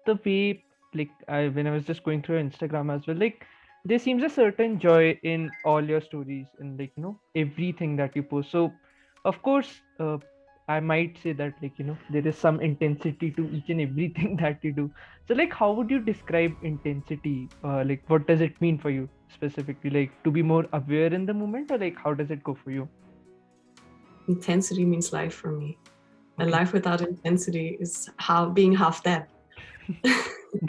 the way, like, when I was just going through Instagram as well, like, there seems a certain joy in all your stories and, like, everything that you post. So of course, I might say that, like, there is some intensity to each and everything that you do. So, like, how would you describe intensity? Like, what does it mean for you specifically? Like, to be more aware in the moment, or like, how does it go for you? Intensity means life for me. A Okay. life without intensity is being half dead.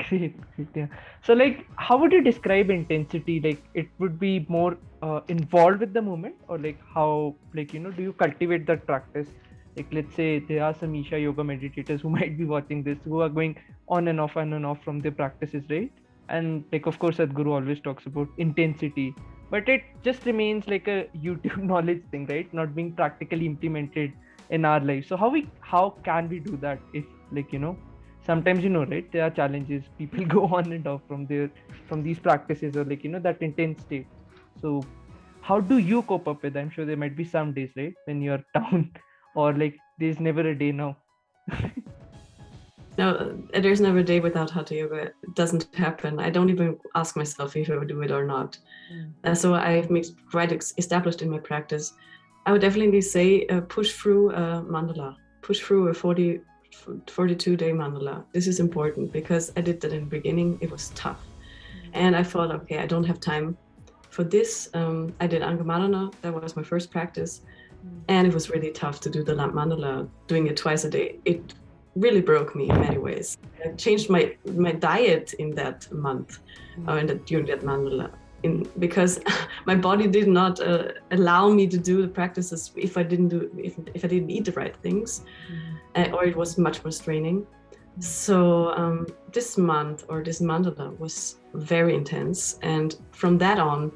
Great, great, yeah. So, like, how would you describe intensity? Like, it would be more involved with the moment, or like how, like, do you cultivate that practice? Like, let's say there are some Isha yoga meditators who might be watching this, who are going on and off from their practices, right? And like, of course, Sadhguru always talks about intensity, but it just remains like a YouTube knowledge thing, right? Not being practically implemented in our life. So, how can we do that if, like, sometimes, right, there are challenges, people go on and off from these practices, or like, that intense state. So how do you cope up with? I'm sure there might be some days, right, when you're down, or like there's never a day now. No, there's never a day without hatha yoga. It doesn't happen. I don't even ask myself if I would do it or not. Mm. So I've made quite established in my practice. I would definitely say push through a mandala, push through a 42-day mandala. This is important because I did that in the beginning. It was tough. And I thought, okay, I don't have time for this. I did Angamarana. That was my first practice. And it was really tough to do the mandala, doing it twice a day. It really broke me in many ways. I changed my diet in that month, during that mandala, because my body did not allow me to do the practices if I didn't eat the right things, or it was much more straining. So this month, or this mandala, was very intense, and from that on,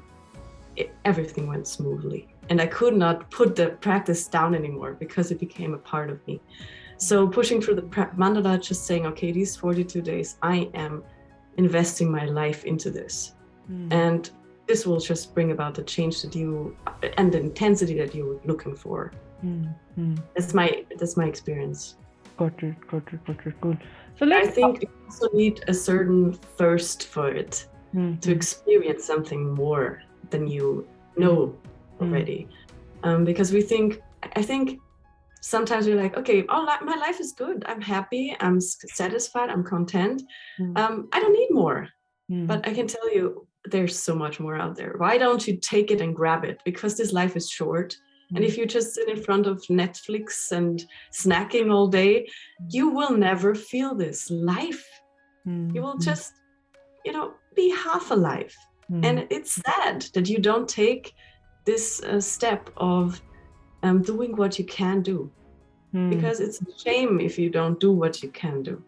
everything went smoothly. And I could not put the practice down anymore because it became a part of me. So pushing through the mandala, just saying, okay, these 42 days, I am investing my life into this. And this will just bring about the change that you, and the intensity that you're looking for. That's my experience. Got it, cool. So, like, I think you also need a certain thirst for it to experience something more than you know already. Because I think sometimes we're like, okay, my life is good. I'm happy. I'm satisfied. I'm content. I don't need more. But I can tell you, there's so much more out there. Why don't you take it and grab it? Because this life is short. And if you just sit in front of Netflix and snacking all day, you will never feel this life. You will just, be half alive. And it's sad that you don't take this step of doing what you can do. Because it's a shame if you don't do what you can do.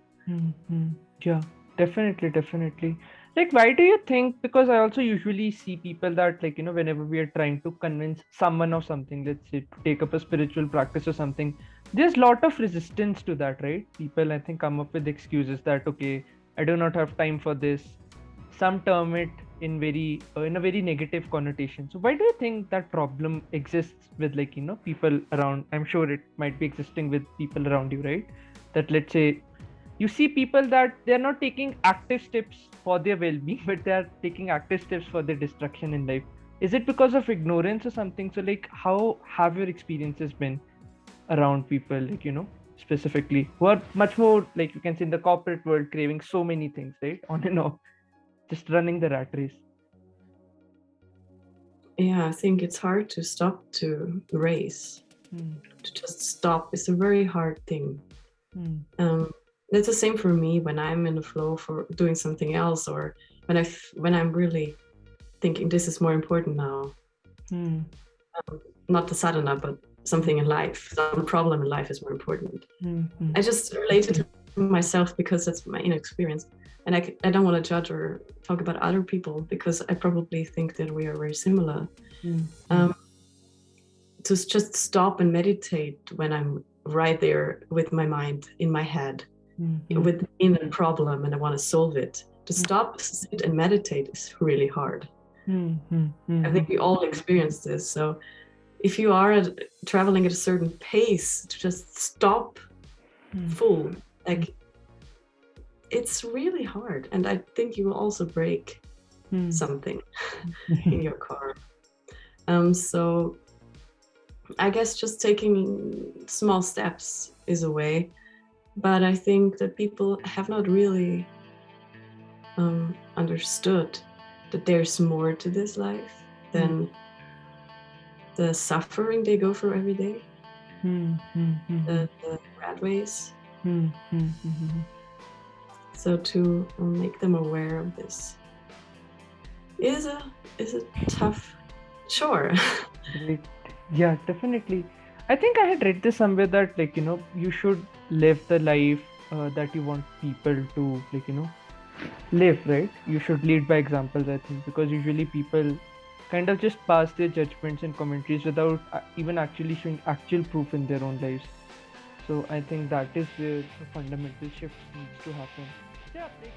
Yeah, definitely. Like, why do you think? Because I also usually see people that, like, whenever we are trying to convince someone of something, let's say to take up a spiritual practice or something, there's a lot of resistance to that, right? People, I think, come up with excuses that, okay, I do not have time for this. Some term it in a very negative connotation. So why do you think that problem exists with, like, people around? I'm sure it might be existing with people around you, right? That, let's say, you see people that they're not taking active steps for their well-being, but they are taking active steps for their destruction in life. Is it because of ignorance or something? So, like, how have your experiences been around people, like, specifically, who are much more, like, you can say, in the corporate world, craving so many things, right, on and off, just running the rat race? Yeah, I think it's hard to stop to race. To just stop is a very hard thing. It's the same for me when I'm in the flow for doing something else, or when I'm really thinking this is more important now. Not the sadhana, but something in life, some problem in life is more important. I just related to myself because that's my inner experience. And I don't want to judge or talk about other people because I probably think that we are very similar. To just stop and meditate when I'm right there with my mind in my head, within a problem, and I want to solve it. To stop, sit, and meditate is really hard. I think we all experience this. So if you are traveling at a certain pace, to just stop full, like it's really hard, and I think you will also break Hmm. something in your car. So I guess just taking small steps is a way, but I think that people have not really understood that there's more to this life than the suffering they go through every day, the rat race. So to make them aware of this is a tough chore. Great. Yeah, definitely. I think I had read this somewhere that, like, you should live the life that you want people to, like, live, right? You should lead by examples, I think, because usually people kind of just pass their judgments and commentaries without even actually showing actual proof in their own lives. So I think that is where the fundamental shift needs to happen. Yeah, like,